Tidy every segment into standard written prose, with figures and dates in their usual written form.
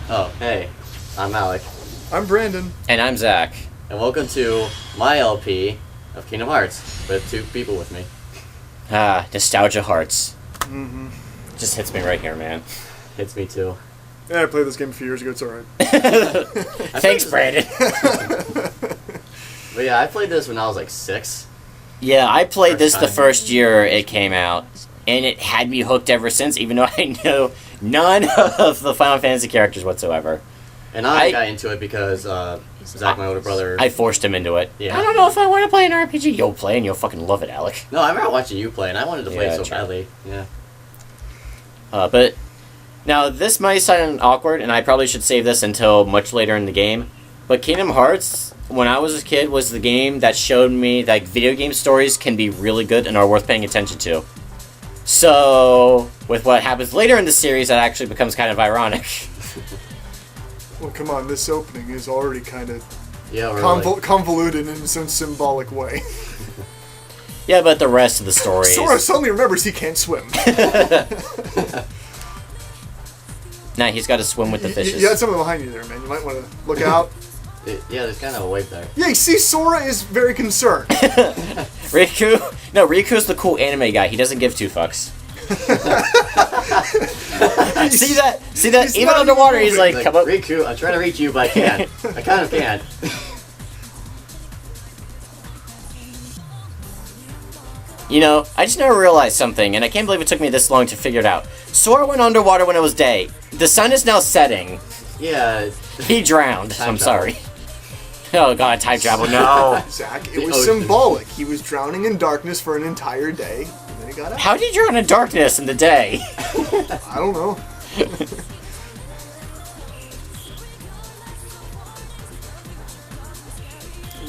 Oh, hey, I'm Alec, I'm Brandon. And I'm Zach. and welcome to my LP of Kingdom Hearts with two people with me. Ah, nostalgia hearts. Mm-hmm. Just hits me right here, man. Hits me too. Yeah, I played this game a few years ago. It's alright. Thanks, Brandon. But yeah, I played this when I was like 6. Yeah, I played this First the time. first year it came out, and it had me hooked ever since, even though I know none of the Final Fantasy characters whatsoever. And I got into it because Zach, my older brother... I forced him into it. Yeah. I don't know if I want to play an RPG. You'll play and you'll fucking love it, Alec. No, I remember watching you play, and I wanted to play Yeah, it so true. badly. Yeah. But now this might sound awkward, and I probably should save this until much later in the game. But Kingdom Hearts, when I was a kid, was the game that showed me that video game stories can be really good and are worth paying attention to. So, with what happens later in the series, that actually becomes kind of ironic. Well, come on, this opening is already kind of Yeah, really. convoluted in some symbolic way. Yeah, but the rest of the story Sora is... suddenly remembers he can't swim. Nah, he's got to swim with the fishes. You had someone behind you there, man. You might want to look out. Yeah, there's kind of a wave there. Yeah, you see, Sora is very concerned. Riku? No, Riku's the cool anime guy. He doesn't give two fucks. See that? See that? He's Even not underwater, even he's like, Like, come up. Riku, I'm trying to reach you, but I can't. I kind of can't. You know, I just never realized something, and I can't believe it took me this long to figure it out. Sora went underwater when it was day. The sun is now setting. Yeah. He drowned. Time I'm travel. sorry. Oh god, time travel, no. Zach, The it was ocean. symbolic. He was drowning in darkness for an entire day, and then he got out. How did you drown in darkness in the day? I don't know.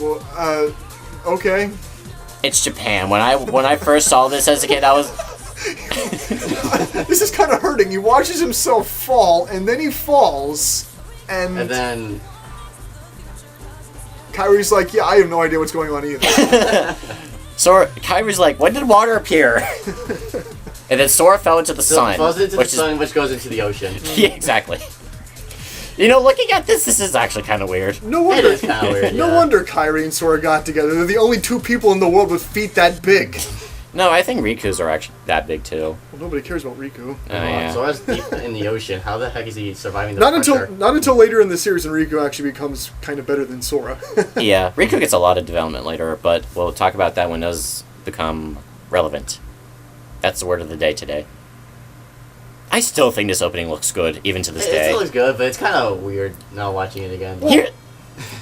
Well, okay. It's Japan. When I first saw this as a kid, I was... This is kind of hurting. He watches himself fall, and then he falls, and And then... Kyrie's like, yeah, I have no idea what's going on either. Sora, Kyrie's like, when did water appear? And then Sora fell into the So sun. it falls into the which sun, which goes into the ocean. Is, yeah, exactly. You know, looking at this is actually kind of weird. No It wonder. is kind of weird, No yeah. wonder Kyrie and Sora got together. They're the only two people in the world with feet that big. No, I think Riku's are actually that big too. Well, nobody cares about Riku. Oh, yeah. Sora's deep in the ocean. How the heck is he surviving the Not pressure? until later in the series, when Riku actually becomes kind of better than Sora. Yeah, Riku gets a lot of development later, but we'll talk about that when those become relevant. That's the word of the day today. I still think this opening looks good, even to this It day. still looks good, but it's kind of weird now watching it again. Here,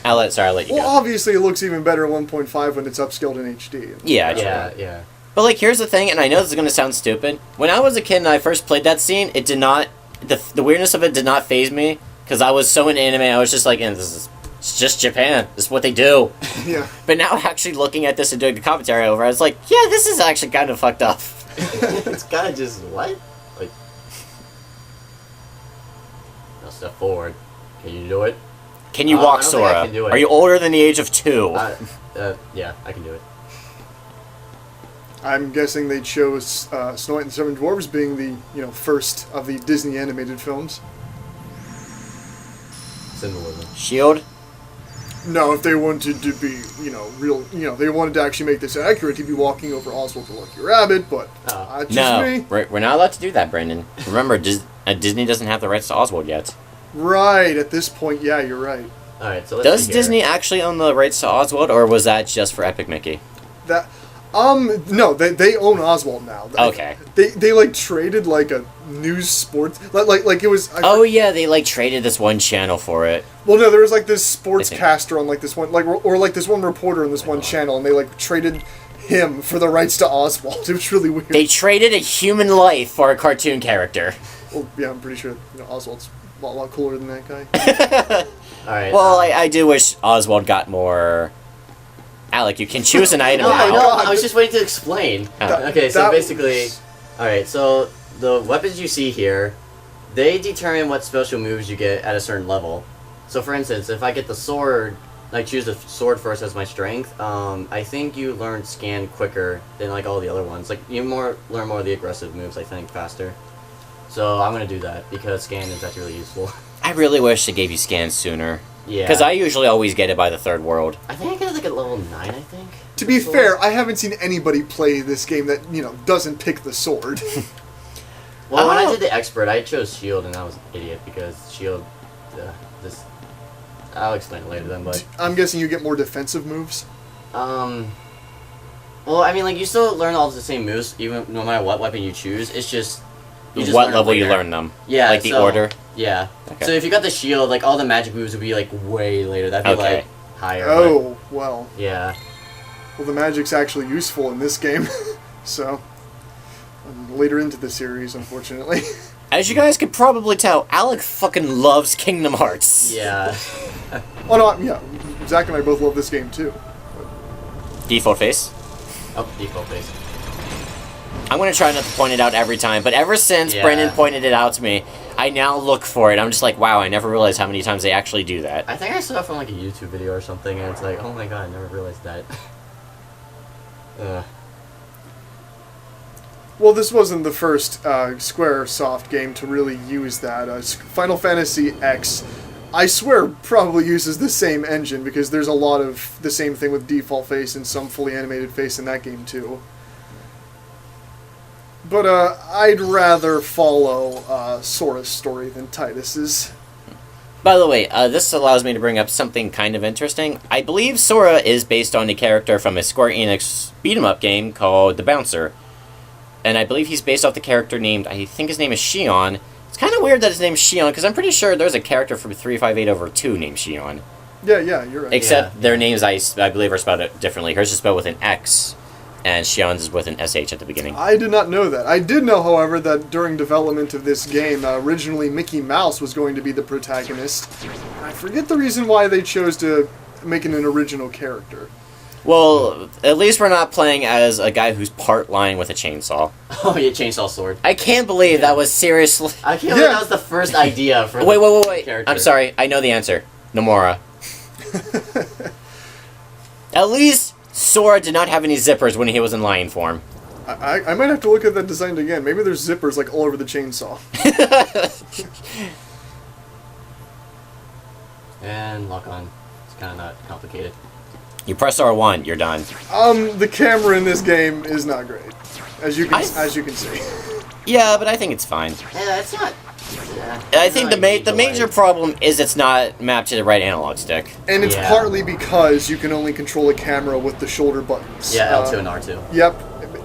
I'll let you Well, go. obviously, it looks even better at 1.5 when it's upscaled in HD. Yeah, true. Yeah. But like, here's the thing, and I know this is gonna sound stupid. When I was a kid and I first played that scene, it did not, the weirdness of it did not faze me, because I was so in anime. I was just like, it's just Japan. This is what they do. Yeah. But now, actually looking at this and doing the commentary over, I was like, yeah, this is actually kind of fucked up. It's kind of just, what? Like... Now step forward. Can you do it? Can you I walk, don't think I Sora? can do it. Are you older than the age of 2? Yeah, I can do it. I'm guessing they chose Snow White and the Seven Dwarfs being the first of the Disney animated films. Symbolism. Shield? No, if they wanted to be, real, they wanted to actually make this accurate, he'd be walking over Oswald the Lucky Rabbit, but Oh. just No, me. we're not allowed to do that, Brandon. Remember, Disney doesn't have the rights to Oswald yet. Right, at this point, yeah, you're right. Alright, so let's Does see here. Disney actually own the rights to Oswald, or was that just for Epic Mickey? That, no, they own Oswald now. Okay. They like traded like a news sports, like it was. Oh yeah, they like traded this one channel for it. Well, no, there was like this I think- sportscaster on like this one, or like this one reporter on this one channel, and they like traded him for the rights to Oswald. It was really weird. They traded a human life for a cartoon character. Well, yeah, I'm pretty sure Oswald's a lot cooler than that guy. Alright. Well, I do wish Oswald got more... Alec, you can choose an item No, now. no, I was just waiting to explain. Oh. Okay, so That basically... was- Alright, so the weapons you see here, they determine what special moves you get at a certain level. So for instance, if I get the sword, like choose the sword first as my strength, I think you learn scan quicker than like all the other ones. Like you learn more of the aggressive moves, I think, faster. So I'm gonna do that because scan is actually really useful. I really wish they gave you scans sooner. Yeah. Because I usually always get it by the third world. I think I get it like at level 9, I think. To be fair, I haven't seen anybody play this game that, doesn't pick the sword. Well, when I Oh. did the expert, I chose shield, and I was an idiot because shield, this. I'll explain it later then, but I'm guessing you get more defensive moves. well, I mean, like you still learn all the same moves, even no matter what weapon you choose. It's just you just What learn it level you later. learn them? Yeah, Like the so- order? Yeah. Okay. So if you got the shield, like all the magic moves would be like way later. That'd be Okay. like higher. Oh, well. But, yeah. Well, the magic's actually useful in this game. So, later into the series, unfortunately. As you guys can probably tell, Alec fucking loves Kingdom Hearts. Yeah. Oh, no, yeah. Zach and I both love this game, too. Default face. Oh, default face. I'm gonna try not to point it out every time, but ever since Yeah. Brendan pointed it out to me, I now look for it. I'm just like, wow, I never realized how many times they actually do that. I think I saw it from like a YouTube video or something, and it's like, oh my god, I never realized that. Well, this wasn't the first Squaresoft game to really use that. Final Fantasy X, I swear, probably uses the same engine because there's a lot of the same thing with default face and some fully animated face in that game too. But I'd rather follow Sora's story than Titus's. By the way, this allows me to bring up something kind of interesting. I believe Sora is based on a character from a Square Enix beat-em-up game called The Bouncer. And I believe he's based off the character named, I think his name is Shion. It's kind of weird that his name's Shion, because I'm pretty sure there's a character from 358/2 named Shion. Yeah, you're right. Except Yeah. their names, I believe, are spelled differently. Hers is spelled with an X, and Shion's is with an SH at the beginning. I did not know that. I did know, however, that during development of this game, originally Mickey Mouse was going to be the protagonist. I forget the reason why they chose to make it an original character. Well, at least we're not playing as a guy who's part lying with a chainsaw. Oh yeah, chainsaw sword. I can't believe that was seriously... I can't believe that was the first idea for Wait. character. I'm sorry, I know the answer. Nomura. At least Sora did not have any zippers when he was in lion form. I might have to look at that design again. Maybe there's zippers like all over the chainsaw. And lock on. It's kind of not complicated. You press R1, you're done. The camera in this game is not great, as you can see. Yeah, but I think it's fine. Yeah, it's not. Yeah, I think the not the major like- problem is it's not mapped to the right analog stick. And it's Yeah. partly because you can only control a camera with the shoulder buttons. Yeah, L2 and R2. Yep.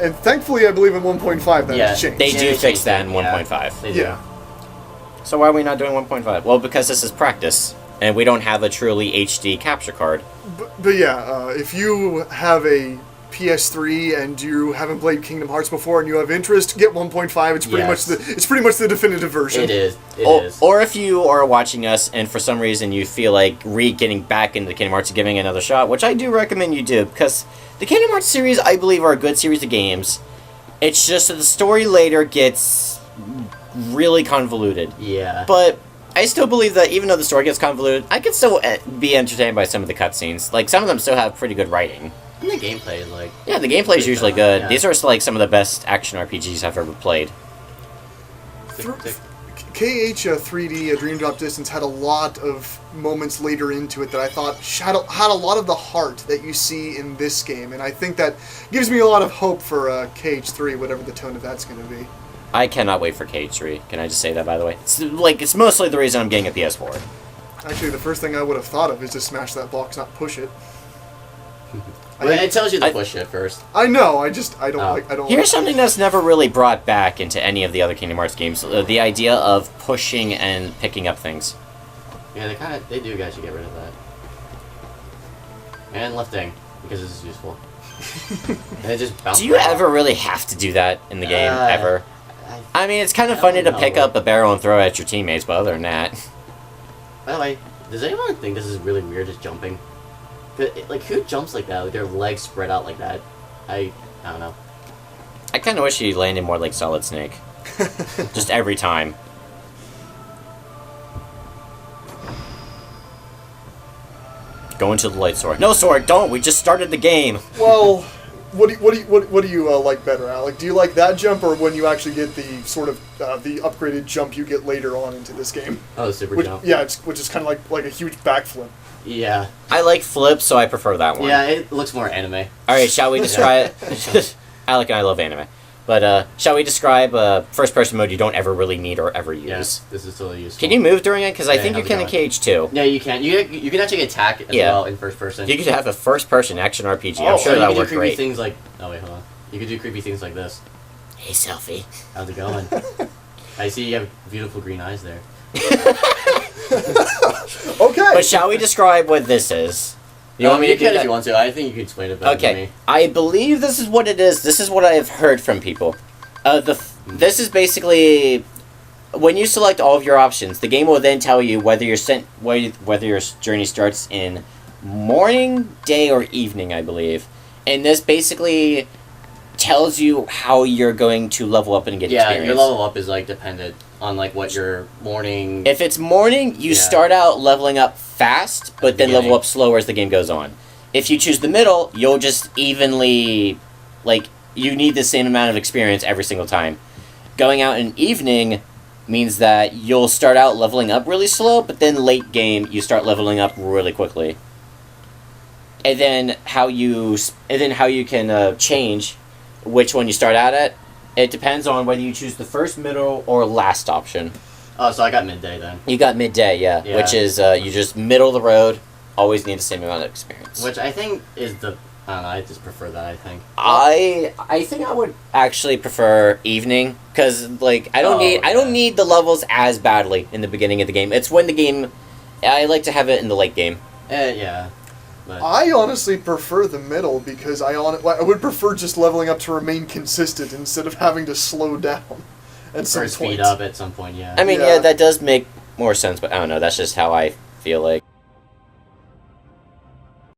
And thankfully, I believe in 1.5 that Yeah, has changed. They Yeah, do they fix changed that it, in yeah. 1.5. They do. Yeah. So why are we not doing 1.5? Well, because this is practice, and we don't have a truly HD capture card. But yeah, if you have a PS3 and you haven't played Kingdom Hearts before and you have interest, get 1.5. It's pretty Yes. much the definitive version. It is. It Or, is. or if you are watching us and for some reason you feel like getting back into the Kingdom Hearts and giving it another shot, which I do recommend you do, because the Kingdom Hearts series, I believe, are a good series of games. It's just that the story later gets really convoluted. Yeah. But I still believe that even though the story gets convoluted, I can still be entertained by some of the cutscenes. Like, some of them still have pretty good writing. And the gameplay is like. Yeah, the gameplay is usually good. Yeah. These are like some of the best action RPGs I've ever played. KH 3D, A Dream Drop Distance, had a lot of moments later into it that I thought had a lot of the heart that you see in this game, and I think that gives me a lot of hope for KH3, whatever the tone of that's going to be. I cannot wait for KH3. Can I just say that, by the way? It's mostly the reason I'm getting a PS4. Actually, the first thing I would have thought of is to smash that box, not push it. Well, it tells you to I- push it first. I know. I don't Oh. like. I don't. Here's like, something that's never really brought back into any of the other Kingdom Hearts games: the idea of pushing and picking up things. Yeah, they do guys should get rid of that. And lifting, because this is useful. And it just bounces. Do you ever really have to do that in the game ever? I mean, it's kind of I funny don't to pick know. up a barrel and throw it at your teammates, but other than that, By the way, does anyone think this is really weird, just jumping? Like, who jumps like that, with their legs spread out like that? I don't know. I kind of wish he landed more like Solid Snake, just every time. Go into the light sword. No sword, don't. We just started the game. well, What do you like better, Alec? Do you like that jump, or when you actually get the sort of the upgraded jump you get later on into this game? Oh, the super Which, jump. yeah, which is kind of like a huge backflip. Yeah. I like flips, so I prefer that one. Yeah, it looks more anime. Alright, shall we describe... Alec and I love anime. But, shall we describe first-person mode you don't ever really need or ever use? Yes, this is totally useful. Can you move during it? Because I Yeah, think you how's it can in going? KH2. Yeah, you can. You can actually attack as Yeah. well in first person. You could have a first-person action RPG. Oh, I'm sure you that can do would work creepy great. things like... Oh, wait, hold on. You could do creepy things like this. Hey, Selfie. How's it going? I see you have beautiful green eyes there. Okay. But shall we describe what this is? You want me to do can that? if you want to. I think you can explain it better than Okay, me. I believe this is what it is. This is what I have heard from people. This is basically when you select all of your options, the game will then tell you whether your journey starts in morning, day, or evening, I believe. And this basically tells you how you're going to level up and get Yeah, experience. your level up is like dependent on like what your morning. If it's morning, you Yeah. start out leveling up fast, but then level Beginning. up slower as the game goes on. If you choose the middle, you'll just evenly, you need the same amount of experience every single time. Going out in evening means that you'll start out leveling up really slow, but then late game, you start leveling up really quickly. And then how you can change which one you start out at, it depends on whether you choose the first, middle, or last option. Oh, so I got midday then. You got midday, yeah. Yeah. Which is you just middle of the road. Always need the same amount of experience. Which I think is the. I don't know. I just prefer that. I think. I think I would actually prefer evening because I don't need the levels as badly in the beginning of the game. It's when the game. I like to have it in the late game. Yeah. But I honestly prefer the middle because I would prefer just leveling up to remain consistent instead of having to slow down at some or point. speed up at some point. Yeah. I mean, Yeah. yeah, that does make more sense, but I don't know. That's just how I feel like.